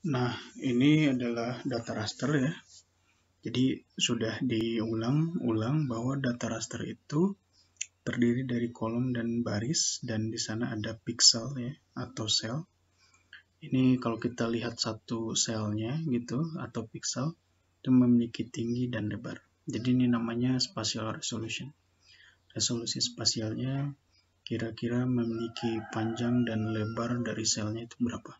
Nah, ini adalah data raster ya. Jadi sudah diulang-ulang bahwa data raster itu terdiri dari kolom dan baris, dan di sana ada pixel ya atau sel. Ini kalau kita lihat satu selnya gitu atau pixel itu memiliki tinggi dan lebar. Jadi ini namanya spatial resolution. Resolusi spasialnya kira-kira memiliki panjang dan lebar dari selnya itu berapa.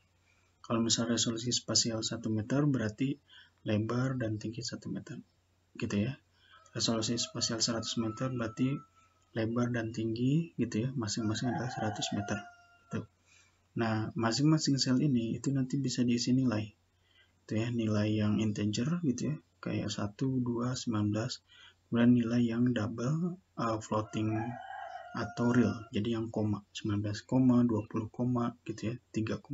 Kalau misalnya resolusi spasial 1 meter berarti lebar dan tinggi 1 meter. Gitu ya. Resolusi spasial 100 meter berarti lebar dan tinggi gitu ya, masing-masing adalah 100 meter. Gitu. Nah, masing-masing sel ini itu nanti bisa diisi nilai. Itu ya, nilai yang integer gitu ya, kayak 1, 2, 19. Kemudian nilai yang double floating atau real. Jadi yang koma, 19, 20, gitu ya, 3,5,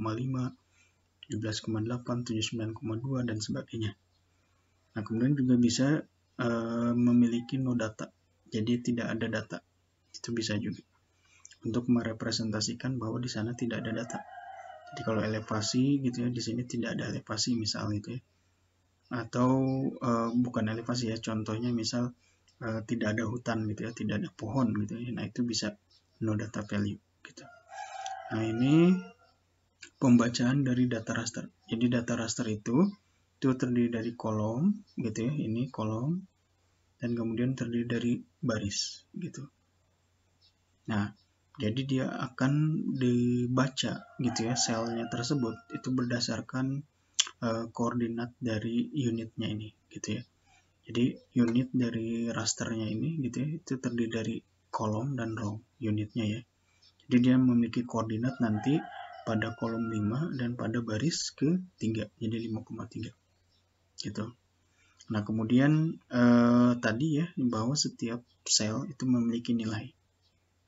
17,8, 79,2 dan sebagainya. Nah, kemudian juga bisa memiliki no data. Jadi tidak ada data. Itu bisa juga. Untuk merepresentasikan bahwa di sana tidak ada data. Jadi kalau elevasi gitu ya, di sini tidak ada elevasi misal gitu ya. Atau bukan elevasi ya, contohnya misal tidak ada hutan gitu ya, tidak ada pohon gitu ya. Nah, itu bisa no data value gitu. Nah, ini pembacaan dari data raster. Jadi data raster itu terdiri dari kolom gitu ya, ini kolom, dan kemudian terdiri dari baris gitu. Nah, jadi dia akan dibaca gitu ya, selnya tersebut itu berdasarkan koordinat dari unitnya ini gitu ya. Jadi unit dari rasternya ini gitu ya, itu terdiri dari kolom dan row unitnya ya. Jadi dia memiliki koordinat nanti pada kolom 5 dan pada baris ke-3, jadi 5,3 gitu. Nah, kemudian tadi ya, bahwa setiap sel itu memiliki nilai.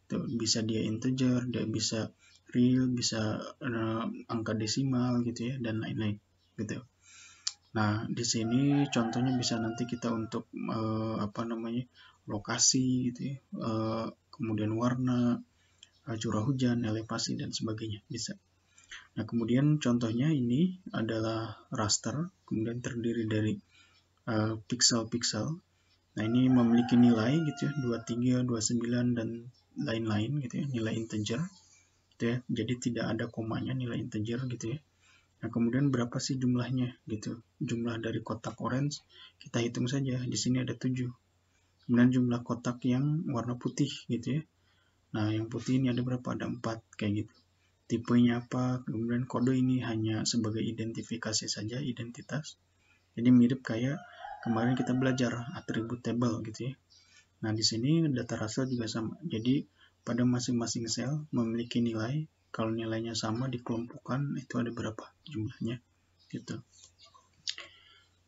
Itu bisa dia integer, dia bisa real, bisa angka desimal gitu ya, dan lain-lain gitu. Nah, di sini contohnya bisa nanti kita untuk lokasi gitu ya, kemudian warna, curah hujan, elevasi dan sebagainya bisa. Nah, kemudian contohnya ini adalah raster, kemudian terdiri dari pixel-pixel. Nah, ini memiliki nilai gitu ya, 23, 29 dan lain-lain gitu ya, nilai integer gitu ya. Jadi tidak ada komanya, nilai integer gitu ya. Nah, kemudian berapa sih jumlahnya gitu. Jumlah dari kotak orange kita hitung saja. Di sini ada 7. Kemudian jumlah kotak yang warna putih gitu ya. Nah, yang putih ini ada berapa? Ada 4 kayak gitu. Tipenya apa? Kemudian kode ini hanya sebagai identifikasi saja, identitas. Jadi mirip kayak kemarin kita belajar atribut table gitu ya. Nah, di sini data raster juga sama. Jadi pada masing-masing sel memiliki nilai. Kalau nilainya sama dikelompokkan itu ada berapa jumlahnya gitu.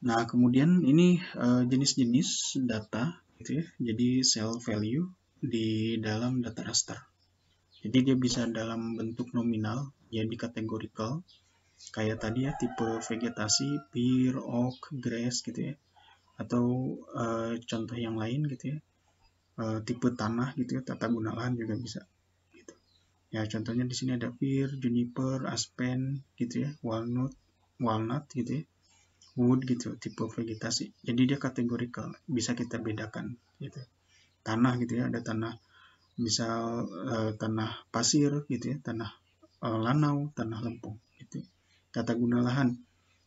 Nah, kemudian ini jenis-jenis data gitu ya. Jadi cell value di dalam data raster. Jadi dia bisa dalam bentuk nominal, ya di categorical, kayak tadi ya, tipe vegetasi, pear, oak, grass gitu ya. Atau contoh yang lain gitu ya, tipe tanah gitu ya, tata guna lahan juga bisa gitu. Ya, contohnya di sini ada pear, juniper, aspen gitu ya, walnut gitu ya, wood gitu, tipe vegetasi. Jadi dia kategorikal, bisa kita bedakan gitu. Tanah gitu ya, ada tanah misal tanah pasir gitu ya, tanah lanau, tanah lempung gitu. Tata guna lahan,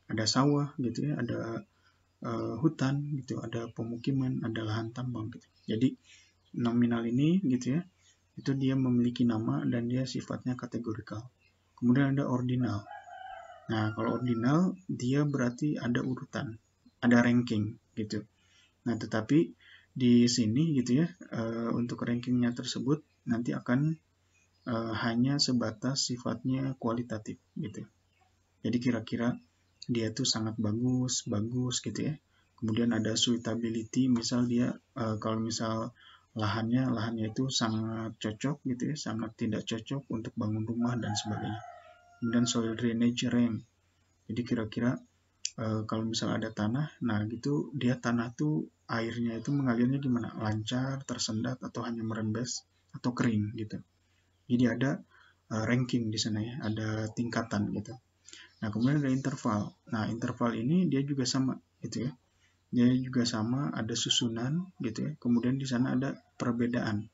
ada sawah gitu ya, ada hutan gitu, ada pemukiman, ada lahan tambang gitu. Jadi nominal ini gitu ya, itu dia memiliki nama dan dia sifatnya kategorikal. Kemudian ada ordinal. Nah, kalau ordinal dia berarti ada urutan, ada ranking gitu. Nah, tetapi di sini gitu ya, untuk rankingnya tersebut nanti akan hanya sebatas sifatnya kualitatif gitu. Jadi kira-kira dia tuh sangat bagus gitu ya. Kemudian ada suitability, misal dia kalau misal lahannya itu sangat cocok gitu ya, sangat tidak cocok untuk bangun rumah dan sebagainya. Kemudian soil drainage rank. Jadi kira-kira kalau misal ada tanah, nah gitu dia tanah tuh airnya itu mengalirnya gimana? Lancar, tersendat, atau hanya merembes, atau kering gitu. Jadi ada ranking di sana ya, ada tingkatan gitu. Nah, kemudian ada interval. Nah, interval ini dia juga sama gitu ya. Dia juga sama, ada susunan gitu ya. Kemudian di sana ada perbedaan.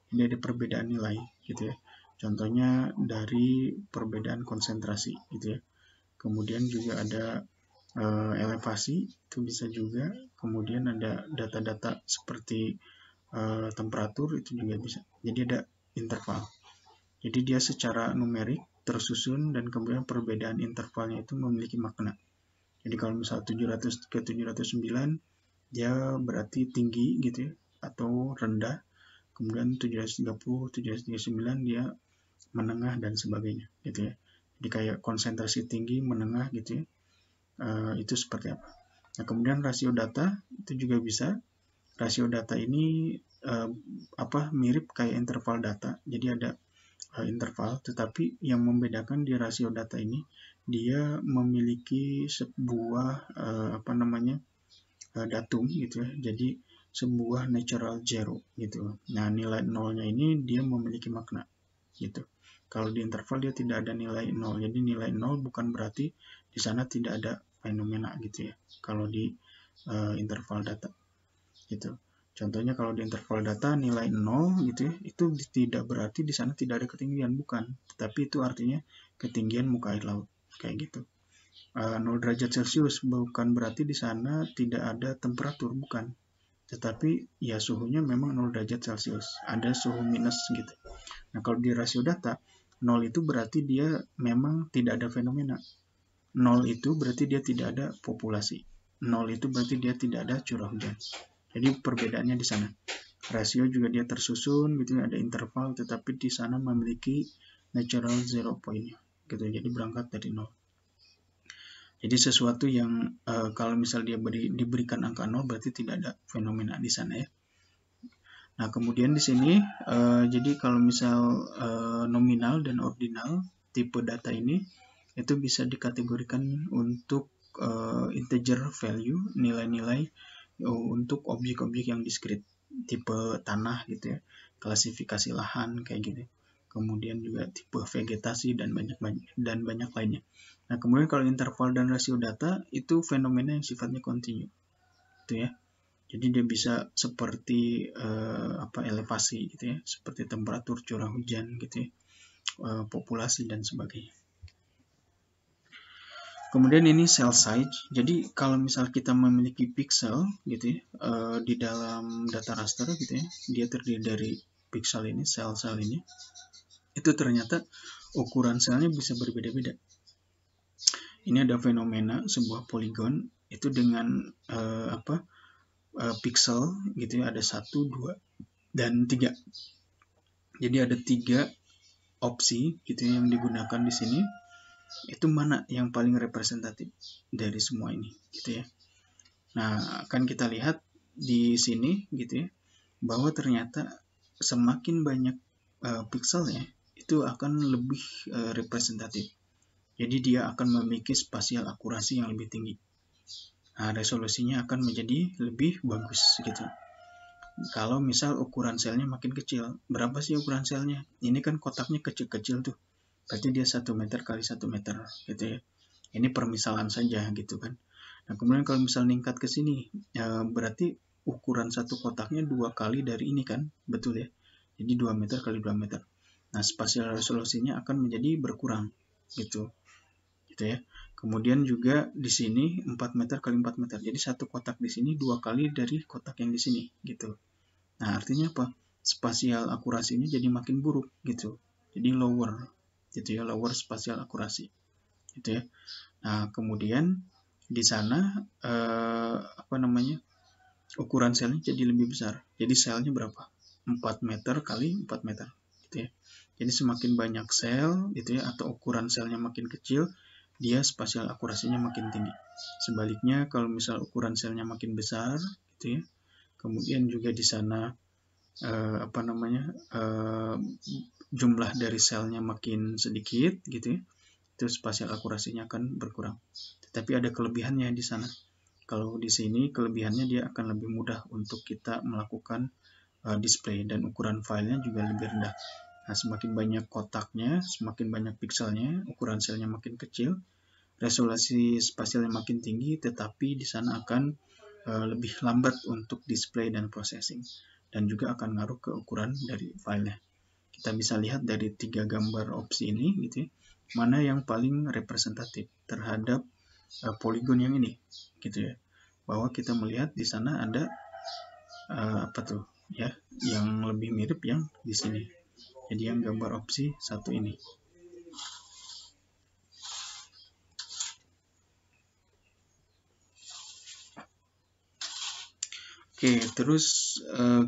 Ini ada perbedaan nilai gitu ya. Contohnya dari perbedaan konsentrasi gitu ya. Kemudian juga ada elevasi, itu bisa juga. Kemudian ada data-data seperti temperatur, itu juga bisa. Jadi ada interval. Jadi dia secara numerik tersusun dan kemudian perbedaan intervalnya itu memiliki makna. Jadi kalau misal 700 ke 709 dia berarti tinggi gitu ya, atau rendah. Kemudian 730, 739 dia menengah dan sebagainya gitu ya. Jadi kayak konsentrasi tinggi, menengah gitu ya. Itu seperti apa. Nah, kemudian rasio data itu juga bisa. Rasio data ini mirip kayak interval data. Jadi ada interval, tetapi yang membedakan di rasio data ini dia memiliki sebuah datum gitu ya. Jadi sebuah natural zero gitu. Nah, nilai nolnya ini dia memiliki makna gitu. Kalau di interval dia tidak ada nilai nol. Jadi nilai nol bukan berarti di sana tidak ada fenomena gitu ya. Kalau di interval data gitu. Contohnya kalau di interval data nilai 0 gitu ya, itu tidak berarti di sana tidak ada ketinggian, bukan. Tetapi itu artinya ketinggian muka air laut, kayak gitu. 0 derajat Celcius bukan berarti di sana tidak ada temperatur, bukan. Tetapi ya suhunya memang 0 derajat Celcius, ada suhu minus gitu. Nah, kalau di rasio data, 0 itu berarti dia memang tidak ada fenomena. 0 itu berarti dia tidak ada populasi. 0 itu berarti dia tidak ada curah hujan. Jadi perbedaannya di sana. Rasio juga dia tersusun gitu, ada interval, tetapi di sana memiliki natural zero point gitu. Jadi berangkat dari 0. Jadi sesuatu yang kalau misal dia diberikan angka 0 berarti tidak ada fenomena di sana ya. Nah, kemudian di sini jadi kalau misal nominal dan ordinal tipe data ini itu bisa dikategorikan untuk integer value, nilai-nilai untuk objek-objek yang diskrit, tipe tanah gitu ya, klasifikasi lahan kayak gitu. Kemudian juga tipe vegetasi dan banyak lainnya. Nah, kemudian kalau interval dan rasio data itu fenomena yang sifatnya kontinu. Itu ya. Jadi dia bisa seperti elevasi gitu ya, seperti temperatur, curah hujan gitu ya, populasi dan sebagainya. Kemudian ini cell size. Jadi kalau misal kita memiliki pixel gitu ya, di dalam data raster gitu ya, dia terdiri dari pixel ini, sel-sel ini. Itu ternyata ukuran selnya bisa berbeda-beda. Ini ada fenomena sebuah poligon itu dengan pixel gitu ya, ada 1, 2, dan 3. Jadi ada 3 opsi gitu ya, yang digunakan di sini. Itu mana yang paling representatif dari semua ini gitu ya. Nah, akan kita lihat di sini gitu ya, bahwa ternyata semakin banyak pixelnya itu akan lebih representatif. Jadi dia akan memiliki spasial akurasi yang lebih tinggi. Nah, resolusinya akan menjadi lebih bagus gitu. Kalau misal ukuran selnya makin kecil, berapa sih ukuran selnya? Ini kan kotaknya kecil-kecil tuh. Berarti dia 1 meter kali 1 meter gitu ya. Ini permisalan saja gitu kan. Nah, kemudian kalau misal meningkat ke sini, berarti ukuran satu kotaknya 2 kali dari ini kan, betul ya. Jadi 2 meter kali 2 meter. Nah, spasial resolusinya akan menjadi berkurang gitu ya. Kemudian juga di sini 4 meter kali 4 meter. Jadi satu kotak di sini 2 kali dari kotak yang di sini gitu. Nah, artinya apa? Spasial akurasinya jadi makin buruk gitu. Jadi lower gitu ya, lower spasial akurasi gitu ya. Nah, kemudian di sana ukuran selnya jadi lebih besar. Jadi selnya berapa? 4 meter kali 4 meter gitu ya. Jadi semakin banyak sel gitu ya, atau ukuran selnya makin kecil, dia spasial akurasinya makin tinggi. Sebaliknya kalau misal ukuran selnya makin besar gitu ya, kemudian juga di sana jumlah dari selnya makin sedikit gitu ya, itu spasial akurasinya akan berkurang. Tetapi ada kelebihannya di sana. Kalau di sini kelebihannya dia akan lebih mudah untuk kita melakukan display, dan ukuran filenya juga lebih rendah. Nah, semakin banyak kotaknya, semakin banyak pixelnya, ukuran selnya makin kecil, resolusi spasialnya makin tinggi, tetapi di sana akan lebih lambat untuk display dan processing, dan juga akan ngaruh ke ukuran dari filenya. Kita bisa lihat dari 3 gambar opsi ini gitu ya, mana yang paling representatif terhadap poligon yang ini gitu ya, bahwa kita melihat di sana ada apa tuh ya, yang lebih mirip yang di sini. Jadi yang gambar opsi 1 ini. Oke, terus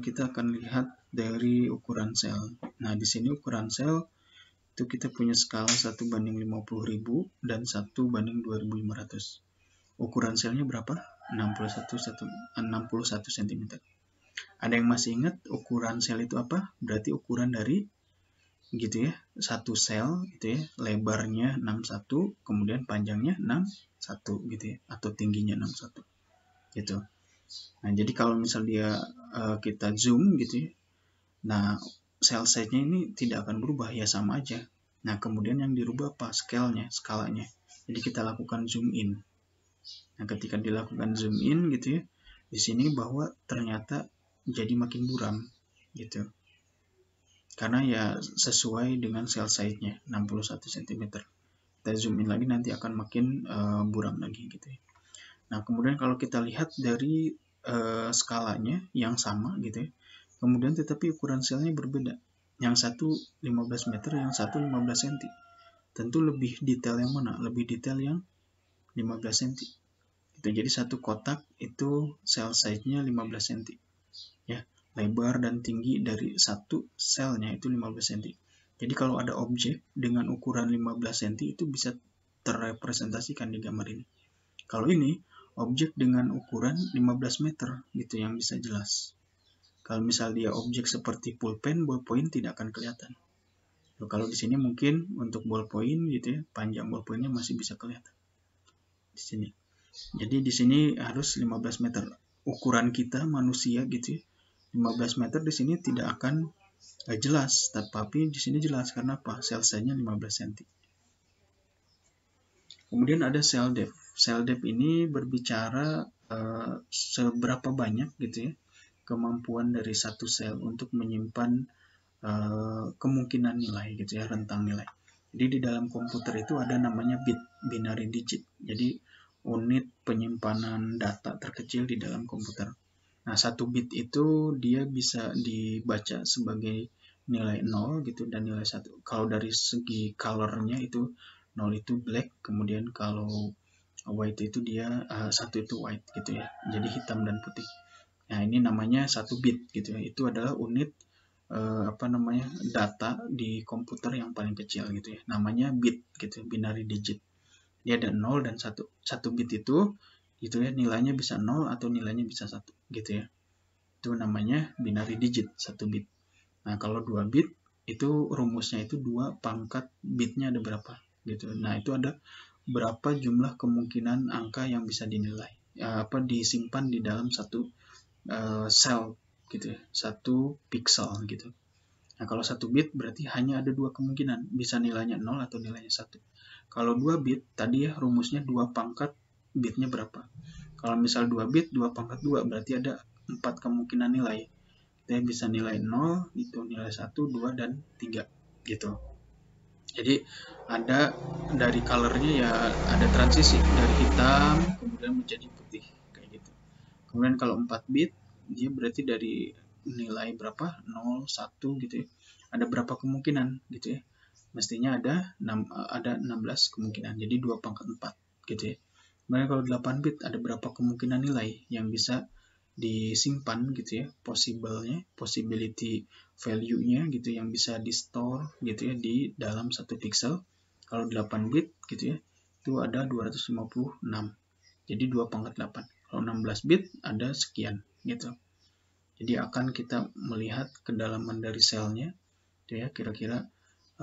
kita akan lihat dari ukuran sel. Nah, di sini ukuran sel itu kita punya skala 1:50.000 dan 1:2500. Ukuran selnya berapa? 61 cm. Ada yang masih ingat ukuran sel itu apa? Berarti ukuran dari gitu ya, satu sel itu ya, lebarnya 61, kemudian panjangnya 61 gitu ya, atau tingginya 61 gitu. Nah, jadi kalau misal dia kita zoom gitu ya, nah sel size-nya ini tidak akan berubah, ya sama aja. Nah, kemudian yang dirubah apa? Skalanya. Jadi kita lakukan zoom in. Nah, ketika dilakukan zoom in gitu ya, di sini bahwa ternyata jadi makin buram gitu. Karena ya sesuai dengan sel size-nya 61 cm. Kita zoom in lagi nanti akan makin buram lagi gitu ya. Nah, kemudian kalau kita lihat dari skalanya yang sama gitu ya, kemudian tetapi ukuran selnya berbeda. Yang satu 15 meter, yang satu 15 cm. Tentu lebih detail yang mana? Lebih detail yang 15 cm. Itu jadi satu kotak itu sel size-nya 15 cm. Ya, lebar dan tinggi dari satu selnya itu 15 cm. Jadi kalau ada objek dengan ukuran 15 cm itu bisa terrepresentasikan di gambar ini. Kalau ini objek dengan ukuran 15 meter gitu yang bisa jelas. Kalau misal dia objek seperti pulpen, ballpoint tidak akan kelihatan. Kalau di sini mungkin untuk ballpoint gitu ya, panjang ballpointnya masih bisa kelihatan di sini. Jadi di sini harus 15 meter. Ukuran kita manusia gitu ya, 15 meter di sini tidak akan jelas, tapi di sini jelas karena apa? Sel size-nya 15 cm. Kemudian ada cell depth. Cell depth ini berbicara seberapa banyak gitu ya kemampuan dari satu sel untuk menyimpan kemungkinan nilai gitu ya, rentang nilai. Jadi di dalam komputer itu ada namanya bit, binary digit. Jadi unit penyimpanan data terkecil di dalam komputer. Nah, satu bit itu dia bisa dibaca sebagai nilai 0 gitu dan nilai 1. Kalau dari segi color-nya itu 0 itu black, kemudian kalau white itu dia 1 itu white gitu ya. Jadi hitam dan putih. Nah, ini namanya satu bit gitu ya. Itu adalah unit data di komputer yang paling kecil gitu ya. Namanya bit gitu, binary digit. Dia ada 0 dan 1. Satu bit itu gitu ya, nilainya bisa 0 atau nilainya bisa 1 gitu ya. Itu namanya binary digit, satu bit. Nah, kalau 2 bit itu rumusnya itu 2 pangkat bitnya ada berapa gitu. Nah, itu ada berapa jumlah kemungkinan angka yang bisa dinilai. Disimpan di dalam satu sel gitu ya, satu pixel gitu. Nah, kalau 1 bit berarti hanya ada 2 kemungkinan, bisa nilainya 0 atau nilainya 1. Kalau 2 bit, tadi ya rumusnya 2 pangkat bitnya berapa. Kalau misal 2 bit, 2 pangkat 2, berarti ada 4 kemungkinan nilai. Kita bisa nilai 0, itu nilai 1, 2, dan 3 gitu. Jadi ada dari colornya ya ada transisi dari hitam kemudian menjadi putih kayak gitu. Kemudian kalau 4 bit, dia berarti dari nilai berapa? 0, 1 gitu ya. Ada berapa kemungkinan gitu ya. Mestinya ada 16 kemungkinan. Jadi 2 pangkat 4 gitu ya. Kemudian kalau 8 bit ada berapa kemungkinan nilai yang bisa disimpan gitu ya, possibility value-nya gitu yang bisa di store gitu ya di dalam satu pixel. Kalau 8 bit gitu ya, itu ada 256. Jadi 2 pangkat 8. Kalau 16 bit ada sekian gitu. Jadi akan kita melihat kedalaman dari selnya gitu ya, kira-kira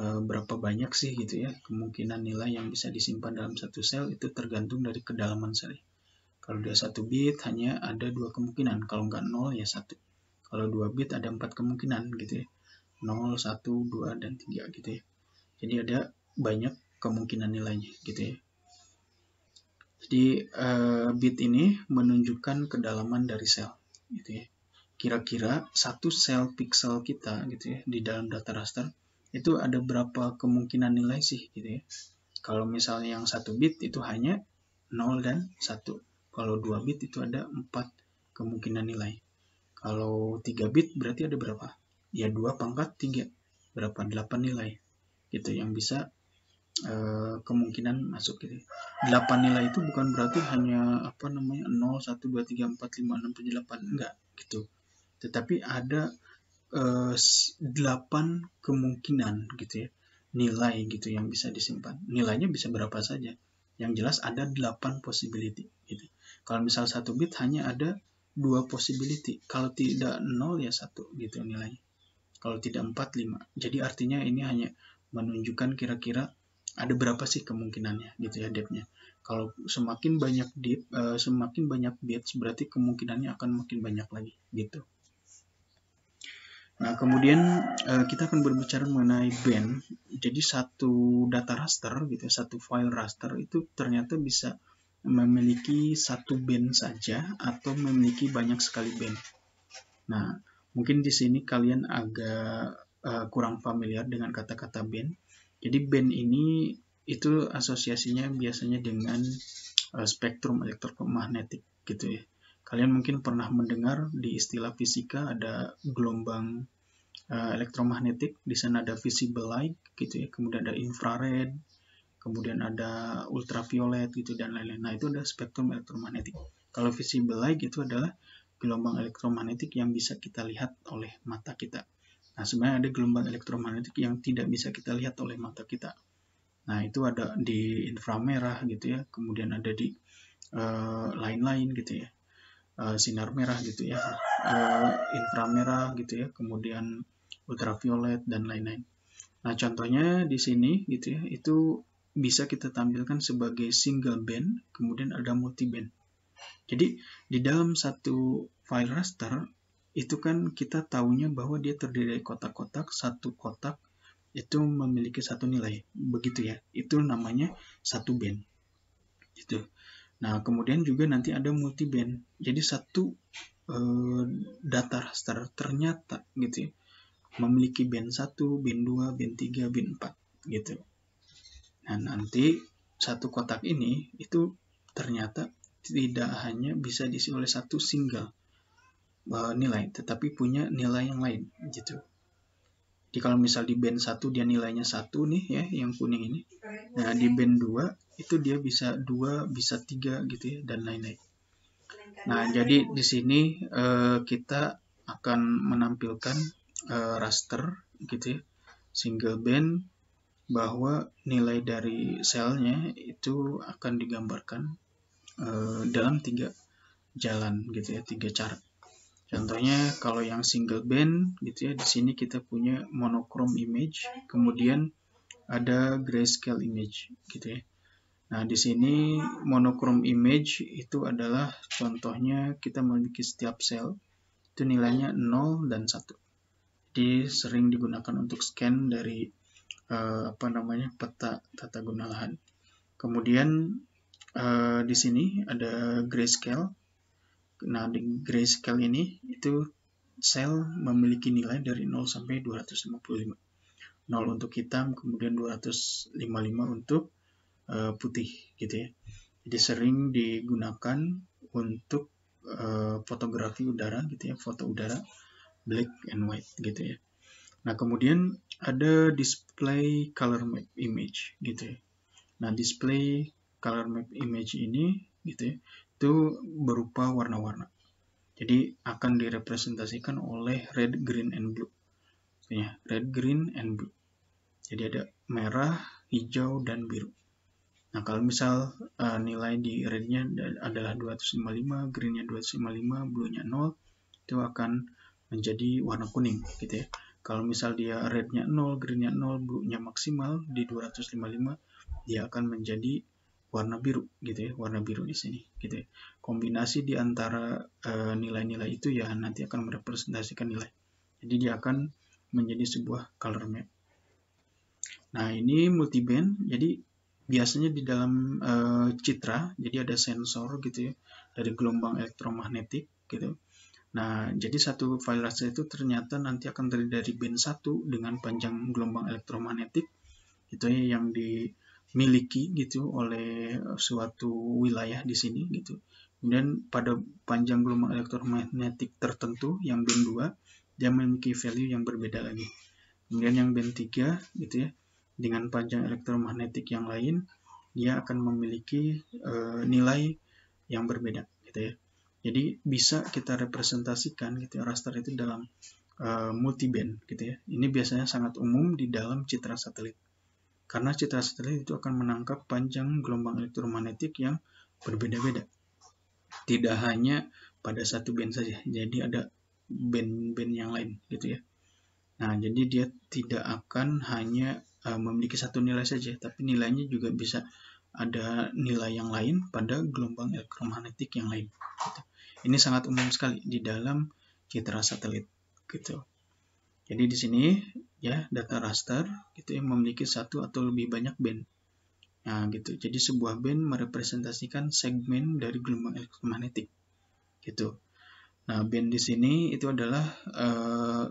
berapa banyak sih gitu ya kemungkinan nilai yang bisa disimpan dalam satu sel, itu tergantung dari kedalaman sel. Kalau dia 1 bit hanya ada 2 kemungkinan, kalau nggak 0 ya 1. Kalau 2 bit ada 4 kemungkinan gitu ya, 0, 1, 2, dan 3 gitu ya. Jadi ada banyak kemungkinan nilainya gitu ya. Jadi bit ini menunjukkan kedalaman dari sel, gitu ya. Kira-kira satu sel pixel kita, gitu ya, di dalam data raster itu ada berapa kemungkinan nilai sih, gitu ya. Kalau misalnya yang 1 bit itu hanya 0 dan 1. Kalau 2 bit itu ada 4 kemungkinan nilai. Kalau 3 bit berarti ada berapa? Ya 2 pangkat 3. Berapa? 8 nilai. Gitu yang bisa kemungkinan masuk gitu. 8 nilai itu bukan berarti hanya 0, 1, 2, 3, 4, 5, 6, 7, 8. Enggak gitu. Tetapi ada 8 kemungkinan gitu ya. Nilai gitu yang bisa disimpan. Nilainya bisa berapa saja. Yang jelas ada 8 possibility gitu. Kalau misal 1 bit hanya ada 2 possibility. Kalau tidak 0 ya 1 gitu nilainya. Kalau tidak 4, 5. Jadi artinya ini hanya menunjukkan kira-kira ada berapa sih kemungkinannya gitu ya depth-nya. Kalau semakin banyak depth, semakin banyak bits berarti kemungkinannya akan makin banyak lagi gitu. Nah, kemudian kita akan berbicara mengenai band. Jadi satu data raster gitu, satu file raster itu ternyata bisa memiliki satu band saja atau memiliki banyak sekali band. Nah, mungkin di sini kalian agak kurang familiar dengan kata-kata band. Jadi band ini itu asosiasinya biasanya dengan spektrum elektromagnetik gitu ya. Kalian mungkin pernah mendengar di istilah fisika ada gelombang elektromagnetik, di sana ada visible light gitu ya, kemudian ada infrared, kemudian ada ultraviolet gitu dan lain-lain. Nah, itu ada spektrum elektromagnetik. Kalau visible light itu adalah gelombang elektromagnetik yang bisa kita lihat oleh mata kita. Nah, sebenarnya ada gelombang elektromagnetik yang tidak bisa kita lihat oleh mata kita. Nah, itu ada di inframerah gitu ya, kemudian ada di lain-lain gitu ya, sinar merah gitu ya, inframerah gitu ya, kemudian ultraviolet dan lain-lain. Nah, contohnya di sini gitu ya, itu bisa kita tampilkan sebagai single band, kemudian ada multi band. Jadi di dalam satu file raster itu kan kita tahunya bahwa dia terdiri dari kotak-kotak, satu kotak itu memiliki satu nilai, begitu ya. Itu namanya satu band. Gitu. Nah, kemudian juga nanti ada multi band. Jadi satu data raster ternyata gitu ya, memiliki band 1, band 2, band 3, band 4 gitu. Nah, nanti satu kotak ini itu ternyata tidak hanya bisa diisi oleh satu single nilai, tetapi punya nilai yang lain gitu. Jadi kalau misal di band 1 dia nilainya 1 nih ya, yang kuning ini. Nah, di band 2 itu dia bisa 2, bisa 3 gitu ya, dan lain-lain. Nah, jadi di sini kita akan menampilkan raster gitu ya, single band, bahwa nilai dari selnya itu akan digambarkan dalam 3 jalan gitu ya, 3 cara. Contohnya kalau yang single band gitu ya, di sini kita punya monochrome image, kemudian ada grayscale image gitu ya. Nah, di sini monochrome image itu adalah contohnya kita memiliki setiap sel itu nilainya 0 dan 1. Jadi sering digunakan untuk scan dari peta tata guna lahan. Kemudian di sini ada grayscale. Nah, di grayscale ini itu sel memiliki nilai dari 0 sampai 255. 0 untuk hitam, kemudian 255 untuk putih gitu ya. Jadi sering digunakan untuk fotografi udara gitu ya, foto udara black and white gitu ya. Nah, kemudian ada display color map image gitu ya. Nah, display color map image ini gitu ya, itu berupa warna-warna. Jadi akan direpresentasikan oleh red, green, and blue. Ya, red, green, and blue. Jadi ada merah, hijau, dan biru. Nah, kalau misal nilai di red-nya adalah 255, green-nya 255, blue-nya 0, itu akan menjadi warna kuning gitu ya. Kalau misal dia red-nya 0, green-nya 0, blue-nya maksimal di 255, dia akan menjadi warna biru gitu ya, warna biru di sini gitu ya. Kombinasi di antara nilai-nilai itu ya nanti akan merepresentasikan nilai. Jadi dia akan menjadi sebuah color map. Nah, ini multiband. Jadi biasanya di dalam citra, jadi ada sensor gitu ya dari gelombang elektromagnetik gitu. Nah, jadi satu file raster itu ternyata nanti akan terdiri dari band 1 dengan panjang gelombang elektromagnetik itu ya yang dimiliki gitu oleh suatu wilayah di sini gitu. Kemudian pada panjang gelombang elektromagnetik tertentu yang band 2 dia memiliki value yang berbeda lagi. Kemudian yang band 3 gitu ya dengan panjang elektromagnetik yang lain dia akan memiliki nilai yang berbeda gitu ya. Jadi bisa kita representasikan gitu ya, raster itu dalam multiband gitu ya. Ini biasanya sangat umum di dalam citra satelit. Karena citra satelit itu akan menangkap panjang gelombang elektromagnetik yang berbeda-beda. Tidak hanya pada satu band saja. Jadi ada band-band yang lain gitu ya. Nah, jadi dia tidak akan hanya memiliki satu nilai saja, tapi nilainya juga bisa ada nilai yang lain pada gelombang elektromagnetik yang lain. Gitu. Ini sangat umum sekali di dalam citra satelit. Gitu. Jadi di sini ya data raster gitu ya memiliki satu atau lebih banyak band. Nah, gitu. Jadi sebuah band merepresentasikan segmen dari gelombang elektromagnetik. Gitu. Nah, band di sini itu adalah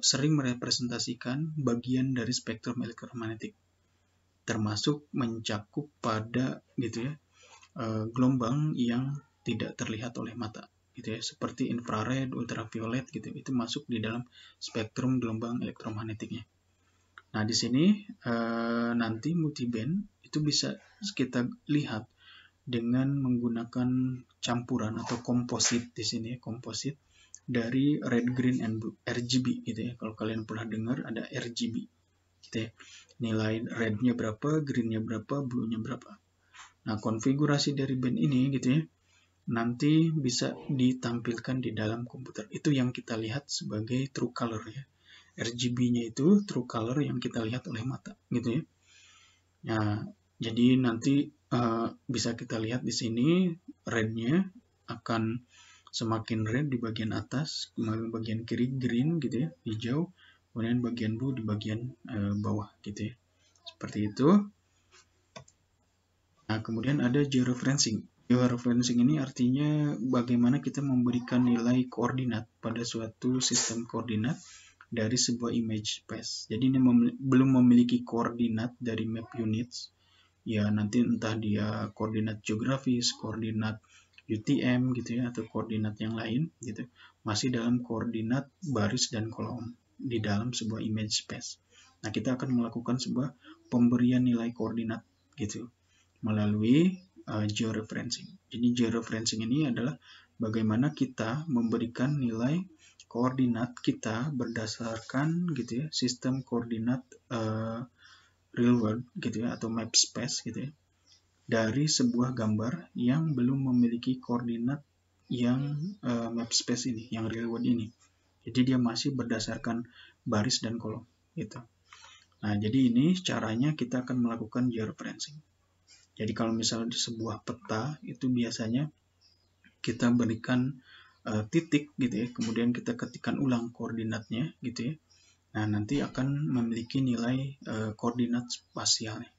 sering merepresentasikan bagian dari spektrum elektromagnetik, termasuk mencakup pada gitu ya gelombang yang tidak terlihat oleh mata, gitu ya, seperti infrared, ultraviolet gitu, itu masuk di dalam spektrum gelombang elektromagnetiknya. Nah, di sini nanti multiband itu bisa kita lihat dengan menggunakan campuran atau komposit di sini, komposit dari red, green, and blue, RGB gitu ya. Kalau kalian pernah dengar ada RGB gitu ya. Nilai rednya berapa, greennya berapa, blue-nya berapa. Nah, konfigurasi dari band ini gitu ya, nanti bisa ditampilkan di dalam komputer. Itu yang kita lihat sebagai true color ya. RGB-nya itu true color yang kita lihat oleh mata gitu ya. Nah, jadi nanti bisa kita lihat di sini red-nya akan semakin red di bagian atas, kemudian bagian kiri green gitu ya, hijau, kemudian bagian blue di bagian bawah gitu ya. Seperti itu. Nah, kemudian ada georeferencing. Georeferencing ini artinya bagaimana kita memberikan nilai koordinat pada suatu sistem koordinat dari sebuah image space. Jadi ini belum memiliki koordinat dari map units. Ya, nanti entah dia koordinat geografis, koordinat UTM gitu ya, atau koordinat yang lain gitu, masih dalam koordinat baris dan kolom di dalam sebuah image space. Nah, kita akan melakukan sebuah pemberian nilai koordinat gitu melalui georeferencing. Jadi georeferencing ini adalah bagaimana kita memberikan nilai koordinat kita berdasarkan gitu ya sistem koordinat real world gitu ya atau map space gitu ya dari sebuah gambar yang belum memiliki koordinat yang map space ini, yang real world ini. Jadi dia masih berdasarkan baris dan kolom gitu. Nah, jadi ini caranya kita akan melakukan georeferencing. Jadi kalau misalnya di sebuah peta itu biasanya kita berikan titik gitu ya, kemudian kita ketikkan ulang koordinatnya gitu ya. Nah, nanti akan memiliki nilai koordinat spasialnya